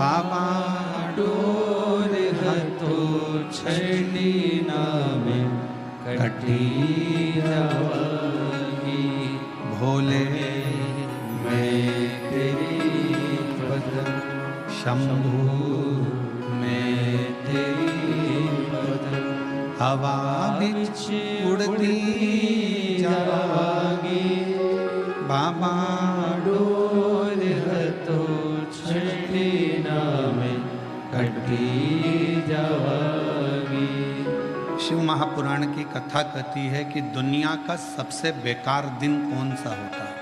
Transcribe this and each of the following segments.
बाबा door हतो छड़ी नामे कटी जावागी। भोले मैं तेरी पद शंभु मैं तेरी पद हवा बिच उड़ती जावागी। बाबा डोर हतो छड़ी नामे कटी जावागी। शिव महापुराण की कथा कहती है कि दुनिया का सबसे बेकार दिन कौन सा होता है?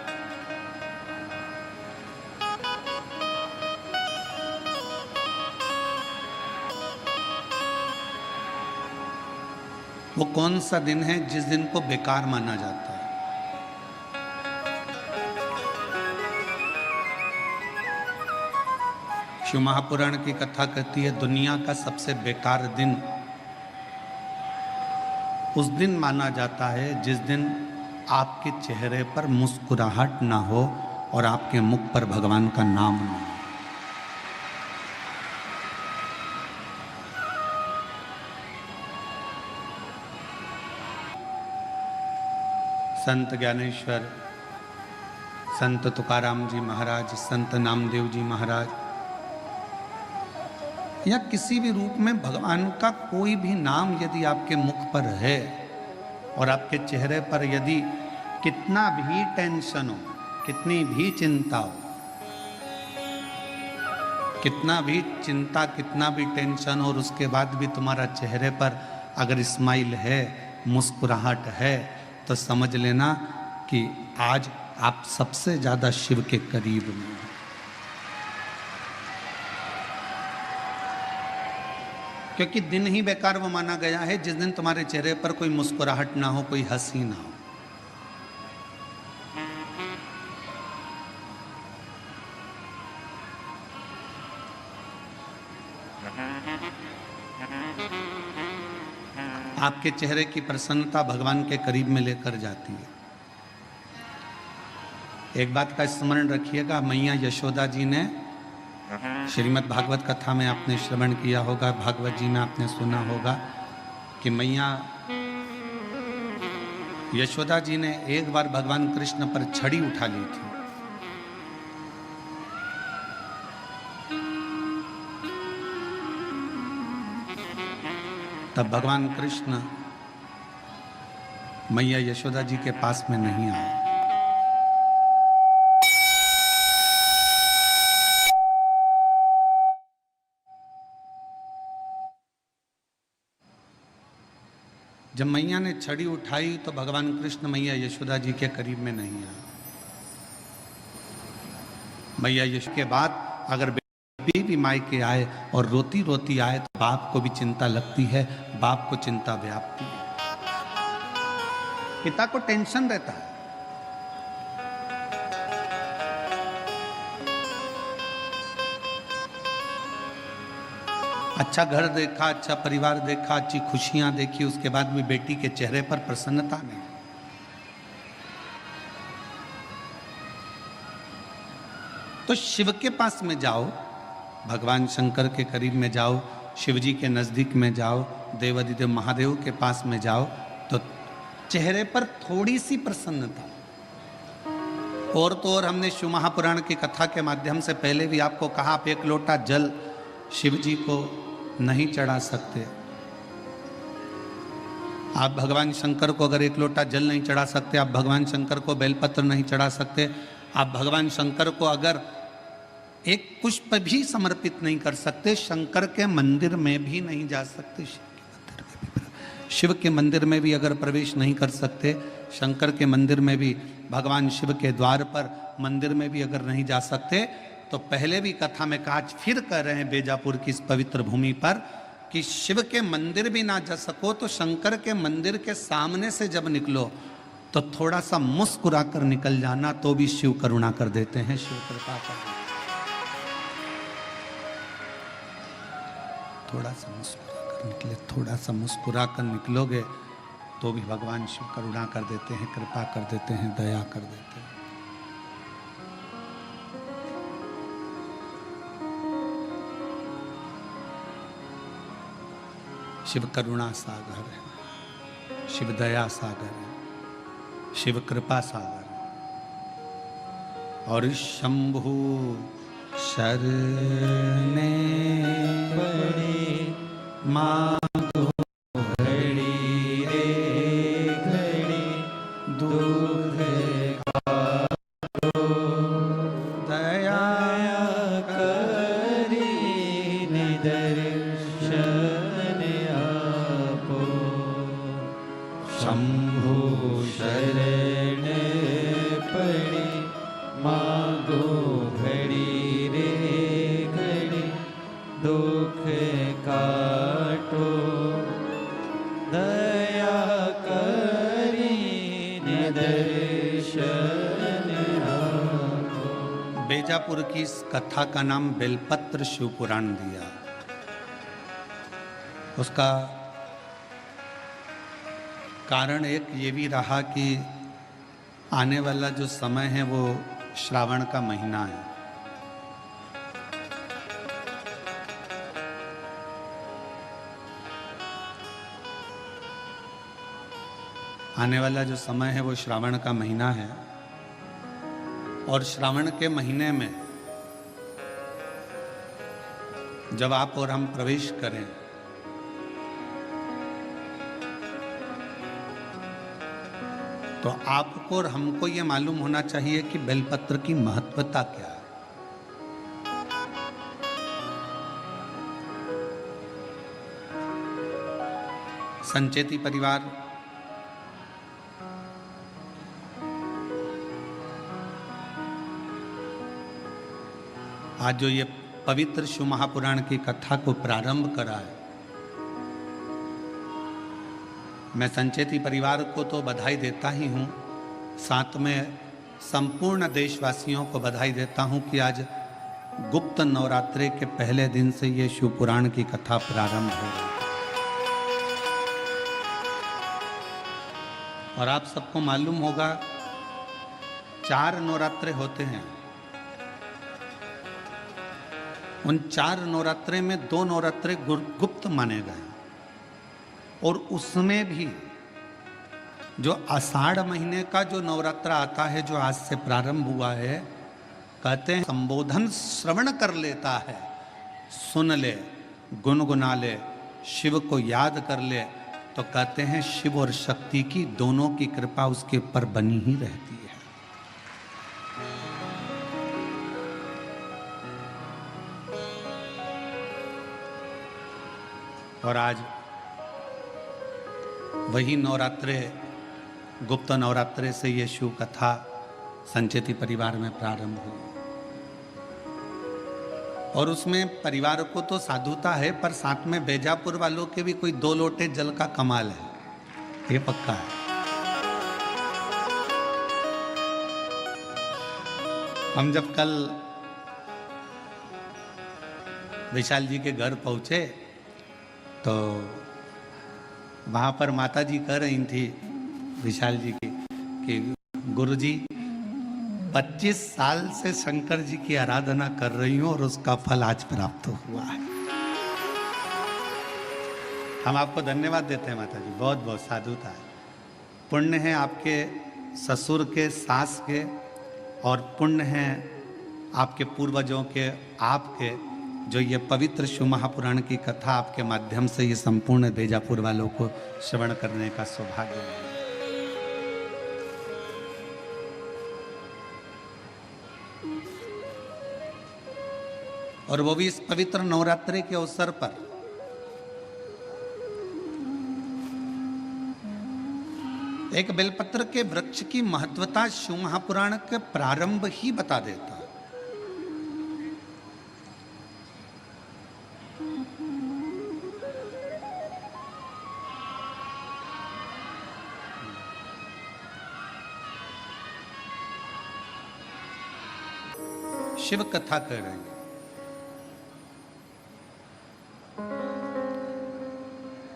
वो कौन सा दिन है जिस दिन को बेकार माना जाता है? शिव महापुराण की कथा कहती है दुनिया का सबसे बेकार दिन उस दिन माना जाता है जिस दिन आपके चेहरे पर मुस्कुराहट ना हो और आपके मुख पर भगवान का नाम ना हो। संत ज्ञानेश्वर, संत तुकाराम जी महाराज, संत नामदेव जी महाराज या किसी भी रूप में भगवान का कोई भी नाम यदि आपके मुख पर है और आपके चेहरे पर यदि कितना भी टेंशन हो, कितनी भी चिंता हो, कितना भी चिंता, कितना भी टेंशन हो और उसके बाद भी तुम्हारा चेहरे पर अगर स्माइल है, मुस्कुराहट है, तो समझ लेना कि आज आप सबसे ज्यादा शिव के करीब में। क्योंकि दिन ही बेकार वो माना गया है जिस दिन तुम्हारे चेहरे पर कोई मुस्कुराहट ना हो, कोई हंसी ना हो। आपके चेहरे की प्रसन्नता भगवान के करीब में लेकर जाती है। एक बात का स्मरण रखिएगा, मैया यशोदा जी ने श्रीमद् भागवत कथा में आपने श्रवण किया होगा, भागवत जी में आपने सुना होगा कि मैया यशोदा जी ने एक बार भगवान कृष्ण पर छड़ी उठा ली थी। तब भगवान कृष्ण मैया यशोदा जी के पास में नहीं आए। जब मैया ने छड़ी उठाई तो भगवान कृष्ण मैया यशोदा जी के करीब में नहीं आए। मैया यशोदा के बाद अगर बेटी भी मायके आए और रोती रोती आए तो बाप को भी चिंता लगती है, बाप को चिंता व्यापती है, पिता को टेंशन रहता है। अच्छा घर देखा, अच्छा परिवार देखा, अच्छी खुशियां देखी, उसके बाद भी बेटी के चेहरे पर प्रसन्नता नहीं। तो शिव के पास में जाओ, भगवान शंकर के करीब में जाओ, शिव जी के नजदीक में जाओ, देवादिदेव महादेव के पास में जाओ, तो चेहरे पर थोड़ी सी प्रसन्नता। और तो और हमने शिव महापुराण की कथा के माध्यम से पहले भी आपको कहा, आप एक लोटा जल शिव जी को नहीं चढ़ा सकते। आप भगवान शंकर को अगर एक लोटा जल नहीं चढ़ा सकते, आप भगवान शंकर को बेलपत्र नहीं चढ़ा सकते, आप भगवान शंकर को अगर एक पुष्प भी समर्पित नहीं कर सकते, शंकर के मंदिर में भी नहीं जा सकते, शिव के मंदिर में भी अगर प्रवेश नहीं कर सकते, शंकर के मंदिर में भी, भगवान शिव के द्वार पर मंदिर में भी अगर नहीं जा सकते, तो पहले भी कथा में कहा, फिर कह रहे हैं बेजापुर की इस पवित्र भूमि पर कि शिव के मंदिर भी ना जा सको तो शंकर के मंदिर के सामने से जब निकलो तो थोड़ा सा मुस्कुरा कर निकल जाना, तो भी शिव करुणा कर देते हैं, शिव कृपा कर। थोड़ा सा मुस्कुरा कर निकले, थोड़ा सा मुस्कुरा कर निकलोगे तो भी भगवान शिव करुणा कर देते हैं, कृपा कर देते हैं, दया कर देते हैं। शिव करुणा सागर है, शिव दया सागर है, शिव कृपा सागर है। और शंभु शरणे पड़े मांगो घड़ी रे घड़ी दुख काटो दया करी निदर्शन आपो शंभु शरण पड़ी मांगो घड़ी रे घड़ी दुख काटो दया करी निदर्शन आपो। बेजापुर की इस कथा का नाम बेलपत्र शिव पुराण दिया। उसका कारण एक ये भी रहा कि आने वाला जो समय है वो श्रावण का महीना है। आने वाला जो समय है वो श्रावण का महीना है और श्रावण के महीने में जब आप और हम प्रवेश करें तो आपको और हमको ये मालूम होना चाहिए कि बेलपत्र की महत्वता क्या है। संचेती परिवार आज जो ये पवित्र शिव महापुराण की कथा को प्रारंभ करा है, मैं संचेती परिवार को तो बधाई देता ही हूँ, साथ में संपूर्ण देशवासियों को बधाई देता हूँ कि आज गुप्त नवरात्रे के पहले दिन से ये शिव पुराण की कथा प्रारंभ हो रही है। और आप सबको मालूम होगा 4 नवरात्रे होते हैं। उन 4 नवरात्रे में 2 नवरात्रे गुप्त माने गए और उसमें भी जो आषाढ़ महीने का जो नवरात्रा आता है, जो आज से प्रारंभ हुआ है, कहते हैं संबोधन श्रवण कर लेता है, सुन ले, गुनगुना ले, शिव को याद कर ले, तो कहते हैं शिव और शक्ति की दोनों की कृपा उसके ऊपर बनी ही रहती है। और आज वही नवरात्रे, गुप्त नवरात्रे से ये शिव कथा संचेती परिवार में प्रारंभ हुई और उसमें परिवार को तो साधुता है, पर साथ में बेजापुर वालों के भी कोई 2 लोटे जल का कमाल है, ये पक्का है। हम जब कल विशाल जी के घर पहुंचे तो वहाँ पर माता जी कह रही थी विशाल जी की कि गुरुजी 25 साल से शंकर जी की आराधना कर रही हूँ और उसका फल आज प्राप्त हुआ है। हम आपको धन्यवाद देते हैं माता जी, बहुत बहुत साधुता है। पुण्य है आपके ससुर के, सास के, और पुण्य है आपके पूर्वजों के, आपके, जो ये पवित्र शिव महापुराण की कथा आपके माध्यम से ये संपूर्ण बेजापुर वालों को श्रवण करने का सौभाग्य है। और वो भी इस पवित्र नवरात्रि के अवसर पर एक बेलपत्र के वृक्ष की महत्वता शिव महापुराण के प्रारंभ ही बता देता है। शिव कथा कह रहे हैं।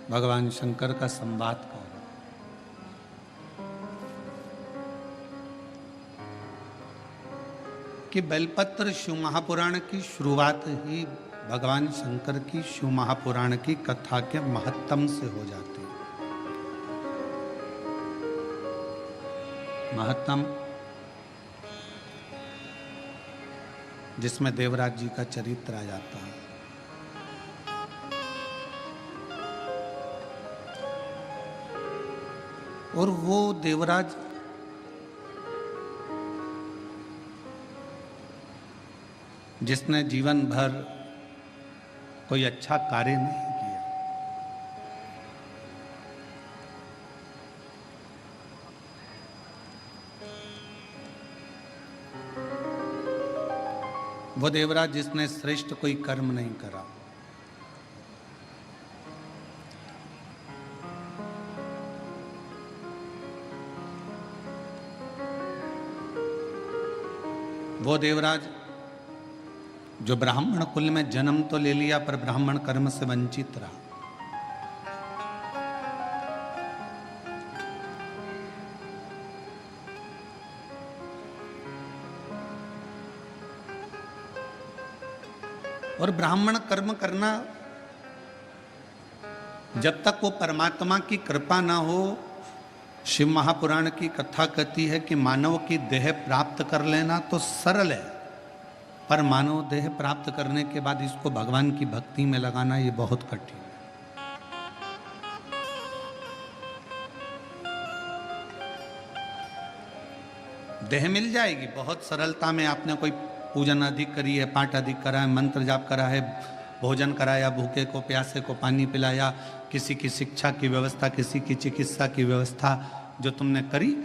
भगवान शंकर का संवाद कह रहे हैं। कि बेलपत्र शिव महापुराण की शुरुआत ही भगवान शंकर की शिव महापुराण की कथा के महत्तम से हो जाते हैं। महत्तम जिसमें देवराज जी का चरित्र आ जाता है। और वो देवराज जिसने जीवन भर कोई अच्छा कार्य नहीं किया, वो देवराज जिसने श्रेष्ठ कोई कर्म नहीं करा, वो देवराज जो ब्राह्मण कुल में जन्म तो ले लिया पर ब्राह्मण कर्म से वंचित रहा। और ब्राह्मण कर्म करना जब तक वो परमात्मा की कृपा ना हो, शिव महापुराण की कथा कहती है कि मानव की देह प्राप्त कर लेना तो सरल है, पर मानव देह प्राप्त करने के बाद इसको भगवान की भक्ति में लगाना ये बहुत कठिन है। देह मिल जाएगी बहुत सरलता में। आपने कोई पूजन अधिक करी है, पाठ अधिक करा है, मंत्र जाप करा है, भोजन कराया, भूखे को प्यासे को पानी पिलाया, किसी की शिक्षा की व्यवस्था, किसी की चिकित्सा की व्यवस्था जो तुमने करी,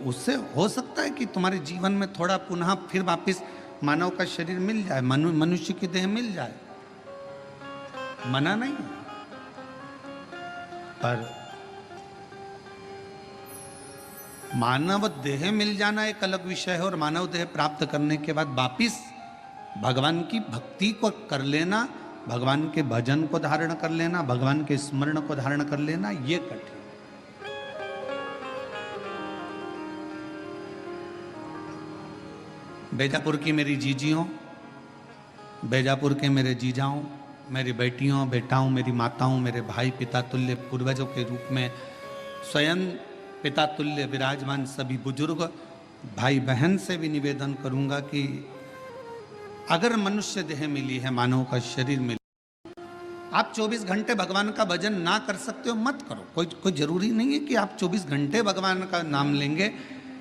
उससे हो सकता है कि तुम्हारे जीवन में थोड़ा पुनः फिर वापिस मानव का शरीर मिल जाए, मनुष्य की देह मिल जाए, मना नहीं। पर मानव देह मिल जाना एक अलग विषय है, और मानव देह प्राप्त करने के बाद वापिस भगवान की भक्ति को कर लेना, भगवान के भजन को धारण कर लेना, भगवान के स्मरण को धारण कर लेना, ये कठिन। बेजापुर की मेरी जीजियों, बेजापुर के मेरे जीजाओं, मेरी बेटियों बेटाओं, मेरी माताओं, मेरे भाई, पिता तुल्य पूर्वजों के रूप में स्वयं पिता तुल्य विराजमान सभी बुजुर्ग भाई बहन से भी निवेदन करूंगा कि अगर मनुष्य देह मिली है, मानव का शरीर मिली, आप 24 घंटे भगवान का भजन ना कर सकते हो मत करो। कोई जरूरी नहीं है कि आप 24 घंटे भगवान का नाम लेंगे।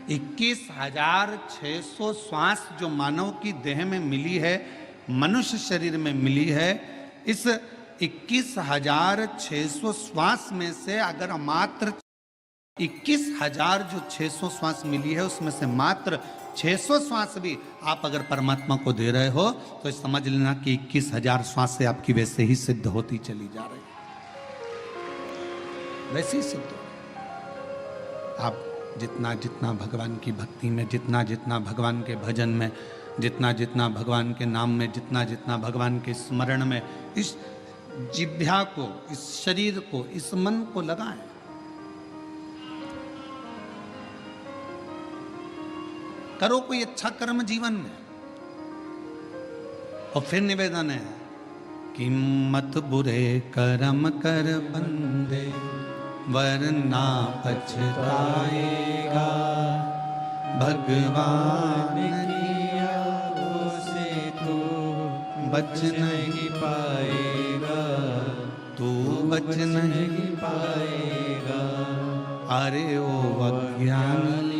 21,600 श्वास जो मानव की देह में मिली है, मनुष्य शरीर में मिली है, इस 21,600 श्वास में से अगर मात्र 21,000 जो 600 श्वास मिली है, उसमें से मात्र 600 श्वास भी आप अगर परमात्मा को दे रहे हो तो समझ लेना कि 21,000 श्वास से आपकी वैसे ही सिद्ध होती चली जा रही है, वैसे ही सिद्ध हो। आप जितना जितना भगवान की भक्ति में, जितना जितना भगवान के भजन में, जितना जितना भगवान के नाम में, जितना जितना भगवान के स्मरण में इस जिह्वा को, इस शरीर को, इस मन को लगाएं। करो कोई अच्छा कर्म जीवन में। और फिर निवेदन है कि मत बुरे कर्म कर बंदे वरना पछताएगा, भगवान की आगों से तू बच नहीं पाएगा, तू बच नहीं पाएगा। अरे ओ अज्ञानी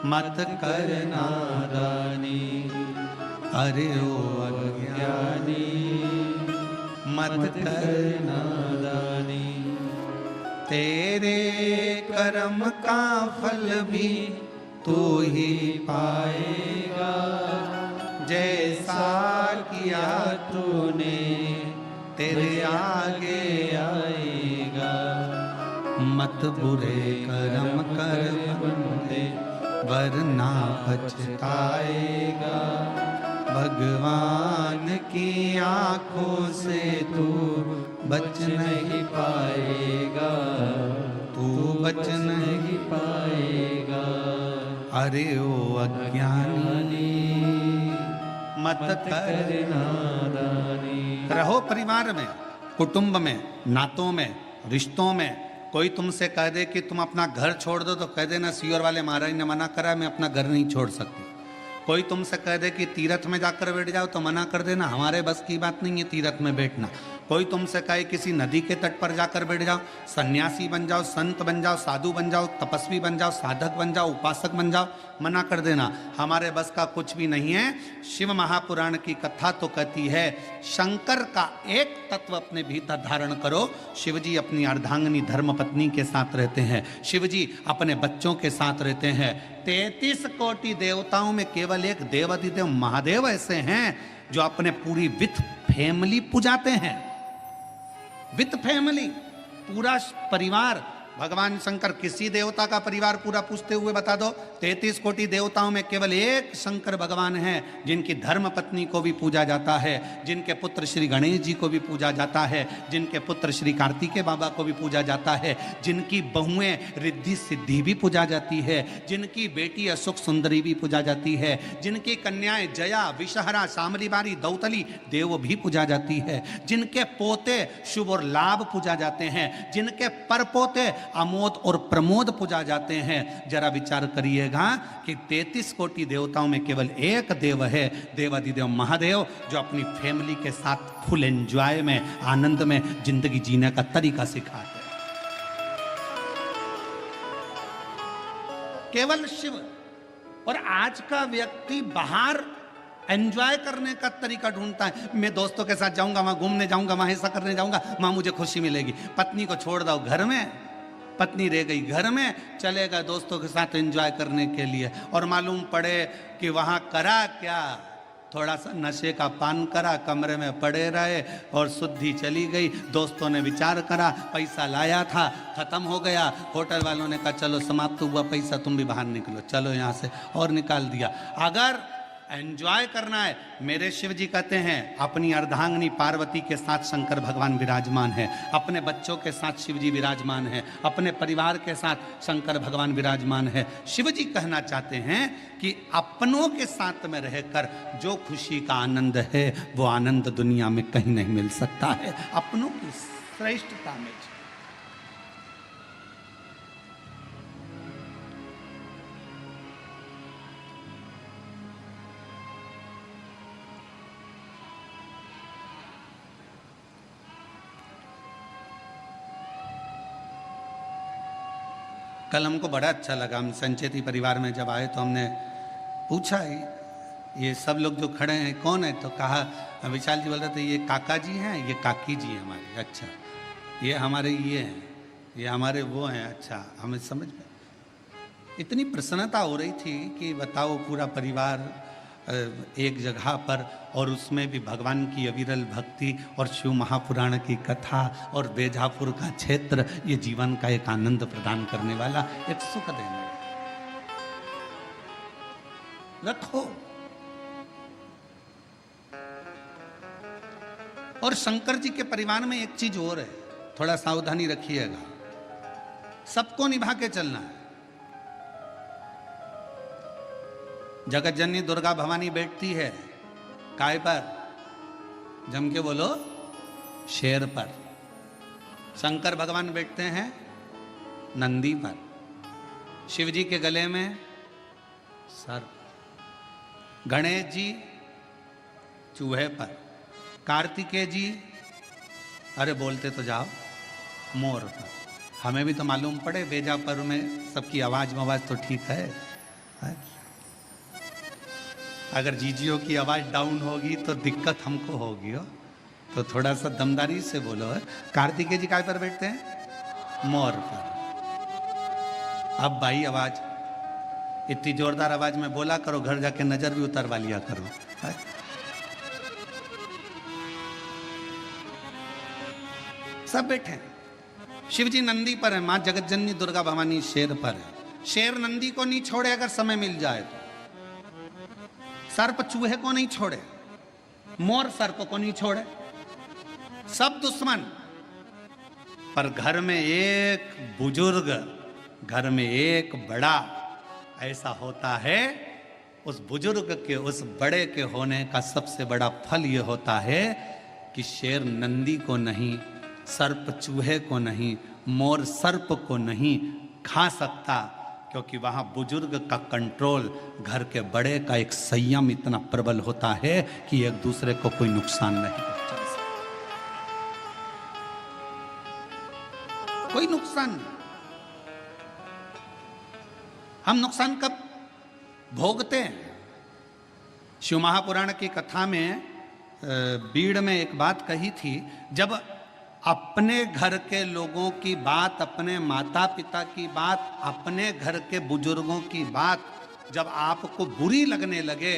मत कर नादानी, अरे ओ अज्ञानी मत कर नादानी। तेरे कर्म का फल भी तू ही पाएगा, जैसा किया तूने तेरे आगे आएगा। मत बुरे कर्म कर बंदे वरना पछताएगा, भगवान की आंखों से तू बच नहीं पाएगा, तू बच नहीं पाएगा। अरे ओ अज्ञानी मत मत कर कर नादानी। रहो परिवार में, कुटुंब में, नातों में, रिश्तों में। कोई तुमसे कह दे कि तुम अपना घर छोड़ दो तो कह देना सीवर वाले महाराज ने मना करा, मैं अपना घर नहीं छोड़ सकती। कोई तुमसे कह दे कि तीर्थ में जाकर बैठ जाओ तो मना कर देना, हमारे बस की बात नहीं है तीर्थ में बैठना। कोई तुमसे कहे किसी नदी के तट पर जाकर बैठ जाओ, सन्यासी बन जाओ, संत बन जाओ, साधु बन जाओ, तपस्वी बन जाओ, साधक बन जाओ, उपासक बन जाओ, मना कर देना, हमारे बस का कुछ भी नहीं है। शिव महापुराण की कथा तो कहती है शंकर का एक तत्व अपने भीतर धारण करो। शिवजी अपनी अर्धांगिनी धर्मपत्नी के साथ रहते हैं, शिवजी अपने बच्चों के साथ रहते हैं। 33 कोटि देवताओं में केवल एक देवाधिदेव महादेव ऐसे हैं जो अपने पूरी विथ फैमिली पुजाते हैं। विथ फैमिली, पूरा परिवार। भगवान शंकर किसी देवता का परिवार पूरा पूछते हुए बता दो। 33 कोटि देवताओं में केवल एक शंकर भगवान हैं जिनकी धर्म पत्नी को भी पूजा जाता है, जिनके पुत्र श्री गणेश जी को भी पूजा जाता है, जिनके पुत्र श्री कार्तिकेय बाबा को भी पूजा जाता है, जिनकी बहुएं रिद्धि सिद्धि भी पूजा जाती है, जिनकी बेटी अशोक सुंदरी भी पूजा जाती है, जिनकी कन्याएं जया, विषहरा, शामली बारी, दौतली देव भी पूजा जाती है, जिनके पोते शुभ और लाभ पूजा जाते हैं, जिनके परपोते अमोद और प्रमोद पूजा जाते हैं। जरा विचार करिएगा कि 33 कोटि देवताओं में केवल एक देव है, देवाधिदेव महादेव, जो अपनी फैमिली के साथ फुल एंजॉय में, आनंद में जिंदगी जीने का तरीका सिखाते हैं। केवल शिव। और आज का व्यक्ति बाहर एंजॉय करने का तरीका ढूंढता है। मैं दोस्तों के साथ जाऊंगा, वहां घूमने जाऊंगा, वहां ऐसा करने जाऊंगा, वहां मुझे खुशी मिलेगी। पत्नी को छोड़ दो घर में, पत्नी रह गई घर में, चलेगा दोस्तों के साथ एंजॉय करने के लिए, और मालूम पड़े कि वहां करा क्या, थोड़ा सा नशे का पान करा, कमरे में पड़े रहे और शुद्धि चली गई। दोस्तों ने विचार करा, पैसा लाया था खत्म हो गया, होटल वालों ने कहा चलो समाप्त हुआ पैसा, तुम भी बाहर निकलो, चलो यहाँ से, और निकाल दिया। अगर एंजॉय करना है, मेरे शिव जी कहते हैं अपनी अर्धांगिनी पार्वती के साथ शंकर भगवान विराजमान है, अपने बच्चों के साथ शिव जी विराजमान है, अपने परिवार के साथ शंकर भगवान विराजमान है। शिव जी कहना चाहते हैं कि अपनों के साथ में रहकर जो खुशी का आनंद है वो आनंद दुनिया में कहीं नहीं मिल सकता है। अपनों की श्रेष्ठता में कल हमको बड़ा अच्छा लगा। हम संचेती परिवार में जब आए तो हमने पूछा ये सब लोग जो खड़े हैं कौन है, तो कहा विशाल जी बोल रहे थे ये काका जी हैं, ये काकी जी हैं हमारे। अच्छा, ये हमारे ये हैं, ये हमारे वो हैं। अच्छा, हमें समझ में इतनी प्रसन्नता हो रही थी कि बताओ पूरा परिवार एक जगह पर, और उसमें भी भगवान की अविरल भक्ति और शिव महापुराण की कथा और बेजापुर का क्षेत्र, ये जीवन का एक आनंद प्रदान करने वाला, एक सुख देने रखो। और शंकर जी के परिवार में एक चीज और है, थोड़ा सावधानी रखिएगा, सबको निभा के चलना है। जगत जननी दुर्गा भवानी बैठती है काय पर, जम के बोलो, शेर पर। शंकर भगवान बैठते हैं नंदी पर, शिव जी के गले में सर्प, गणेश जी चूहे पर, कार्तिकेय जी अरे बोलते तो जाओ मोर पर। हमें भी तो मालूम पड़े, बेजापुर में सबकी आवाज मवाज तो ठीक है। अगर जीजियों की आवाज डाउन होगी तो दिक्कत हमको होगी हो, तो थोड़ा सा दमदारी से बोलो। कार्तिकेय जी काय पर बैठते हैं? मोर पर। अब भाई आवाज इतनी जोरदार आवाज में बोला करो, घर जाके नजर भी उतारवा लिया करो। सब बैठे, शिवजी नंदी पर है, मां जगत जननी दुर्गा भवानी शेर पर है। शेर नंदी को नहीं छोड़े अगर समय मिल जाए तो, सर्प चूहे को नहीं छोड़े, मोर सर्प को नहीं छोड़े, सब दुश्मन। पर घर में एक बुजुर्ग, घर में एक बड़ा ऐसा होता है उस बुजुर्ग के, उस बड़े के होने का सबसे बड़ा फल ये होता है कि शेर नंदी को नहीं, सर्प चूहे को नहीं, मोर सर्प को नहीं खा सकता, क्योंकि वहां बुजुर्ग का कंट्रोल, घर के बड़े का एक संयम इतना प्रबल होता है कि एक दूसरे को कोई नुकसान नहीं पहुंचा सकता, कोई नुकसान नहीं। हम नुकसान कब भोगते हैं? शिव महापुराण की कथा में बीड़ में एक बात कही थी, जब अपने घर के लोगों की बात, अपने माता पिता की बात, अपने घर के बुजुर्गों की बात जब आपको बुरी लगने लगे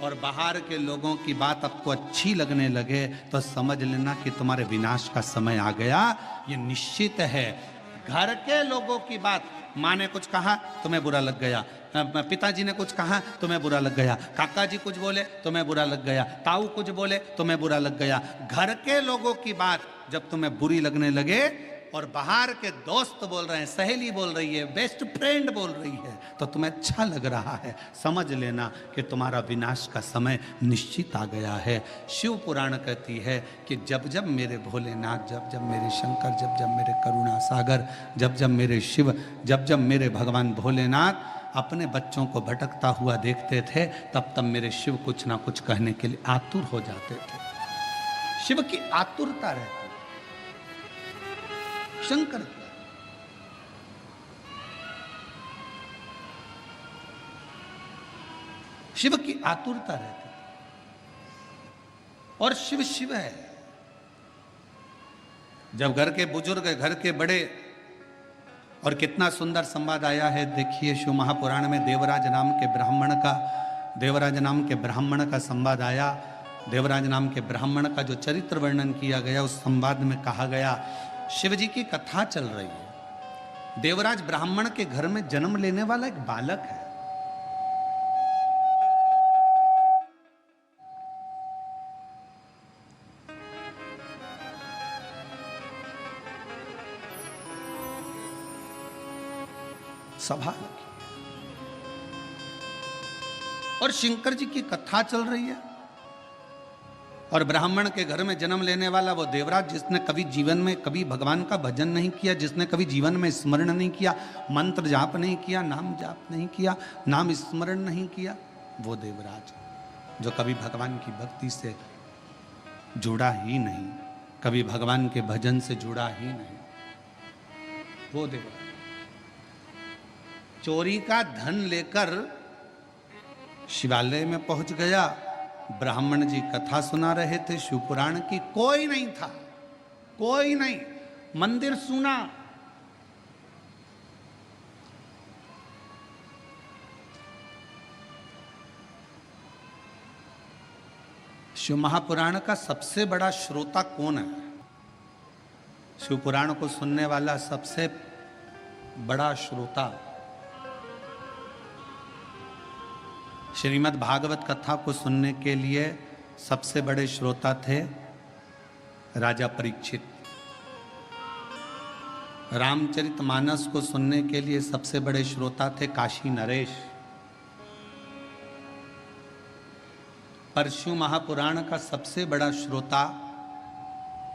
और बाहर के लोगों की बात आपको अच्छी लगने लगे, तो समझ लेना कि तुम्हारे विनाश का समय आ गया, ये निश्चित है। घर के लोगों की बात, माँ ने कुछ कहा तुम्हें बुरा लग गया, पिताजी ने कुछ कहा तुम्हें बुरा लग गया, काका जी कुछ बोले तुम्हें बुरा लग गया, ताऊ कुछ बोले तुम्हें बुरा लग गया। घर के लोगों की बात जब तुम्हें बुरी लगने लगे और बाहर के दोस्त बोल रहे हैं, सहेली बोल रही है, बेस्ट फ्रेंड बोल रही है, तो तुम्हें अच्छा लग रहा है, समझ लेना कि तुम्हारा विनाश का समय निश्चित आ गया है। शिव पुराण कहती है कि जब जब मेरे भोलेनाथ, जब जब मेरे शंकर, जब जब मेरे करुणा सागर, जब जब मेरे शिव, जब जब मेरे भगवान भोलेनाथ अपने बच्चों को भटकता हुआ देखते थे, तब तब मेरे शिव कुछ ना कुछ कहने के लिए आतुर हो जाते थे। शिव की आतुरता रहती, शंकर की शिव की आतुरता रहती, और शिव शिव है। जब घर के बुजुर्ग, घर के बड़े, और कितना सुंदर संवाद आया है, देखिए शिव महापुराण में देवराज नाम के ब्राह्मण का संवाद आया। देवराज नाम के ब्राह्मण का जो चरित्र वर्णन किया गया, उस संवाद में कहा गया, शिव जी की कथा चल रही है, देवराज ब्राह्मण के घर में जन्म लेने वाला एक बालक है। सभा और शंकर जी की कथा चल रही है, और ब्राह्मण के घर में जन्म लेने वाला वो देवराज, जिसने कभी जीवन में कभी भगवान का भजन नहीं किया, जिसने कभी जीवन में स्मरण नहीं किया, मंत्र जाप नहीं किया, नाम जाप नहीं किया, नाम स्मरण नहीं किया, वो देवराज जो कभी भगवान की भक्ति से जुड़ा ही नहीं, कभी भगवान के भजन से जुड़ा ही नहीं, वो देवराज चोरी का धन लेकर शिवालय में पहुंच गया। ब्राह्मण जी कथा सुना रहे थे शिव पुराण की, कोई नहीं था, कोई नहीं, मंदिर सुना। शिव महापुराण का सबसे बड़ा श्रोता कौन है? शिव पुराण को सुनने वाला सबसे बड़ा श्रोता श्रीमद् भागवत कथा को सुनने के लिए सबसे बड़े श्रोता थे राजा परीक्षित। रामचरितमानस को सुनने के लिए सबसे बड़े श्रोता थे काशी नरेश। पर शिव महापुराण का सबसे बड़ा श्रोता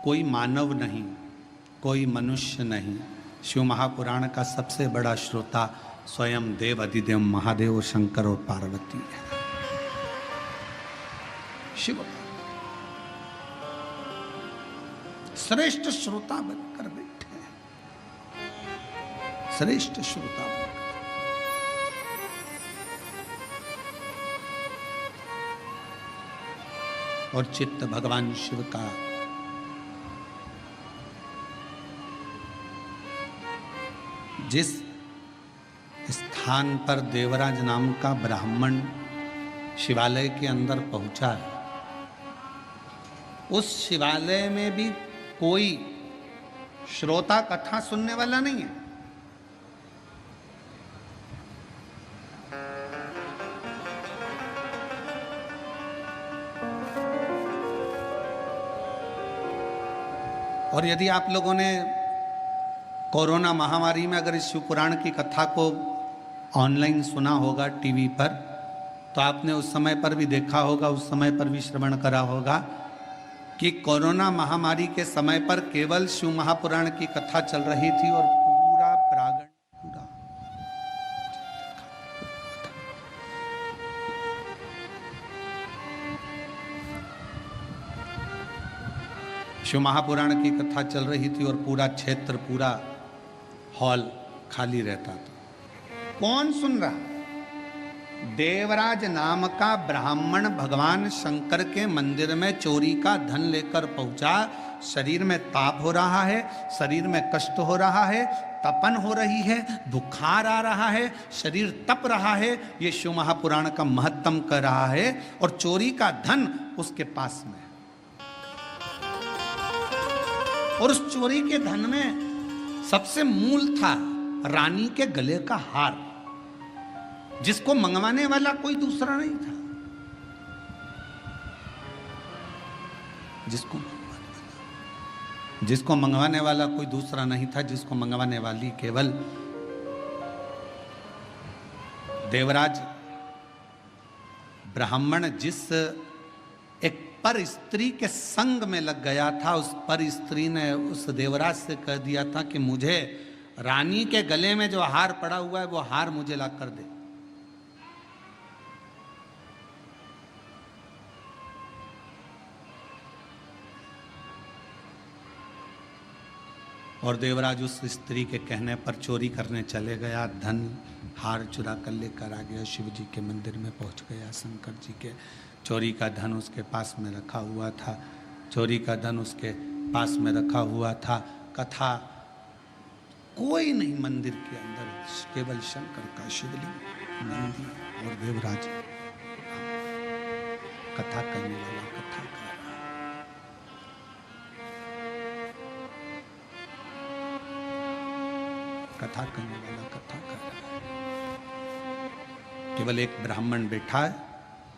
कोई मानव नहीं, कोई मनुष्य नहीं, शिव महापुराण का सबसे बड़ा श्रोता स्वयं देव अधिदेव महादेव शंकर और पार्वती है। शिव श्रेष्ठ श्रोता बनकर बैठे हैं, श्रेष्ठ श्रोता बनकर। और चित्त भगवान शिव का जिस स्थान पर देवराज नाम का ब्राह्मण शिवालय के अंदर पहुंचा है, उस शिवालय में भी कोई श्रोता कथा सुनने वाला नहीं है। और यदि आप लोगों ने कोरोना महामारी में अगर इस शिव पुराण की कथा को ऑनलाइन सुना होगा टीवी पर, तो आपने उस समय पर भी देखा होगा, उस समय पर भी श्रवण करा होगा कि कोरोना महामारी के समय पर केवल शिव महापुराण की कथा चल रही थी और पूरा प्रांगण पूरा शिव महापुराण की कथा चल रही थी और पूरा क्षेत्र, पूरा हॉल खाली रहता था। कौन सुन रहा? देवराज नाम का ब्राह्मण भगवान शंकर के मंदिर में चोरी का धन लेकर पहुंचा। शरीर में ताप हो रहा है, शरीर में कष्ट हो रहा है, तपन हो रही है, बुखार आ रहा है, शरीर तप रहा है। ये शिव महापुराण का महत्तम कर रहा है और चोरी का धन उसके पास में। और उस चोरी के धन में सबसे मूल था रानी के गले का हार, जिसको मंगवाने वाला कोई दूसरा नहीं था। जिसको मंगवाने वाला कोई दूसरा नहीं था, जिसको मंगवाने वाली केवल देवराज ब्राह्मण जिस एक पर स्त्री के संग में लग गया था, उस पर स्त्री ने उस देवराज से कह दिया था कि मुझे रानी के गले में जो हार पड़ा हुआ है वो हार मुझे ला कर दे। और देवराज उस स्त्री के कहने पर चोरी करने चले गया, धन हार चुरा कर लेकर आ गया, शिव जी के मंदिर में पहुंच गया। शंकर जी के चोरी का धन उसके पास में रखा हुआ था, चोरी का धन उसके पास में रखा हुआ था। कथा कोई नहीं मंदिर के अंदर, केवल शंकर का शिवलिंग, नंदी और देवराज। कथा करने वाला कथा कर रहा है। कथा करने वाला कथा कर रहा है। केवल एक ब्राह्मण बैठा है,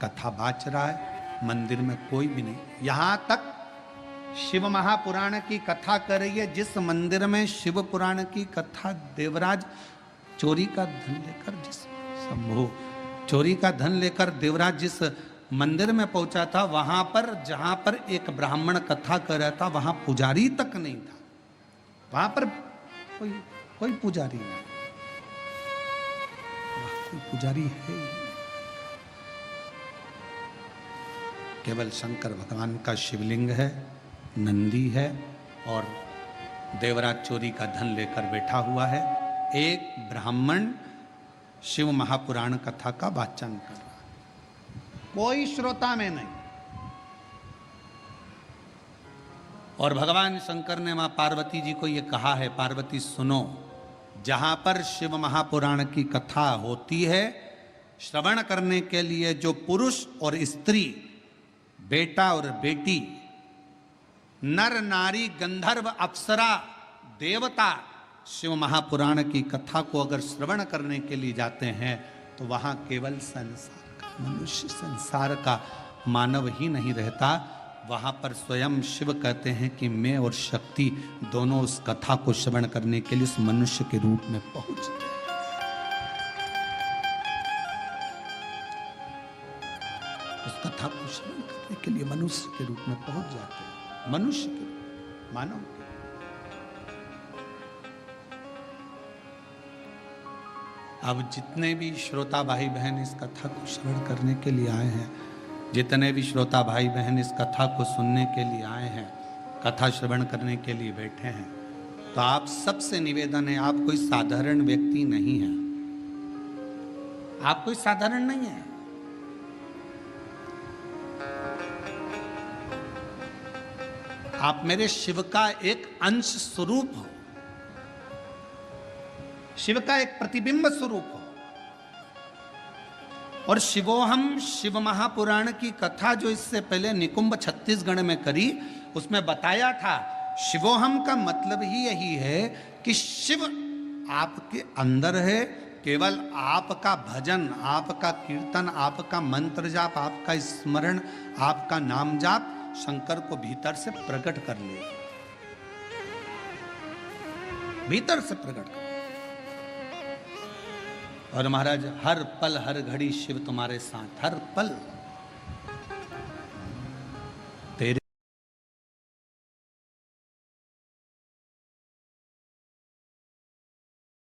कथा बाच रहा है, मंदिर में कोई भी नहीं। यहां तक शिव महापुराण की कथा कर रही है, जिस मंदिर में शिव पुराण की कथा देवराज चोरी का धन लेकर, जिस शंभु चोरी का धन लेकर देवराज जिस मंदिर में पहुंचा था, वहां पर जहां पर एक ब्राह्मण कथा कर रहा था, वहां पुजारी तक नहीं था। वहां पर कोई पुजारी नहीं, कोई पुजारी है ही। केवल शंकर भगवान का शिवलिंग है, नंदी है और देवराज चोरी का धन लेकर बैठा हुआ है। एक ब्राह्मण शिव महापुराण कथा का वाचन कर रहा है, कोई श्रोता में नहीं। और भगवान शंकर ने मां पार्वती जी को यह कहा है, पार्वती सुनो, जहां पर शिव महापुराण की कथा होती है, श्रवण करने के लिए जो पुरुष और स्त्री, बेटा और बेटी, नर नारी, गंधर्व, अप्सरा, देवता शिव महापुराण की कथा को अगर श्रवण करने के लिए जाते हैं, तो वहां केवल संसार का मनुष्य, संसार का मानव ही नहीं रहता। वहां पर स्वयं शिव कहते हैं कि मैं और शक्ति दोनों उस कथा को श्रवण करने के लिए उस मनुष्य के रूप में पहुंच गए। उस कथा को श्रवण करने के लिए मनुष्य के रूप में पहुंच जाते हैं, मनुष्य के रूप, मानव के। अब जितने भी श्रोता भाई बहन इस कथा को श्रवण करने के लिए आए हैं, जितने भी श्रोता भाई बहन इस कथा को सुनने के लिए आए हैं, कथा श्रवण करने के लिए बैठे हैं, तो आप सबसे निवेदन है, आप कोई साधारण व्यक्ति नहीं है, आप कोई साधारण नहीं है। आप मेरे शिव का एक अंश स्वरूप हो, शिव का एक प्रतिबिंब स्वरूप हो। और शिवोहम शिव महापुराण की कथा जो इससे पहले निकुंभ छत्तीसगढ़ में करी, उसमें बताया था शिवोहम का मतलब ही यही है कि शिव आपके अंदर है। केवल आपका भजन, आपका कीर्तन, आपका मंत्र जाप, आपका स्मरण, आपका नाम जाप शंकर को भीतर से प्रकट कर ले, भीतर से प्रकट कर। और महाराज हर पल हर घड़ी शिव तुम्हारे साथ, हर पल।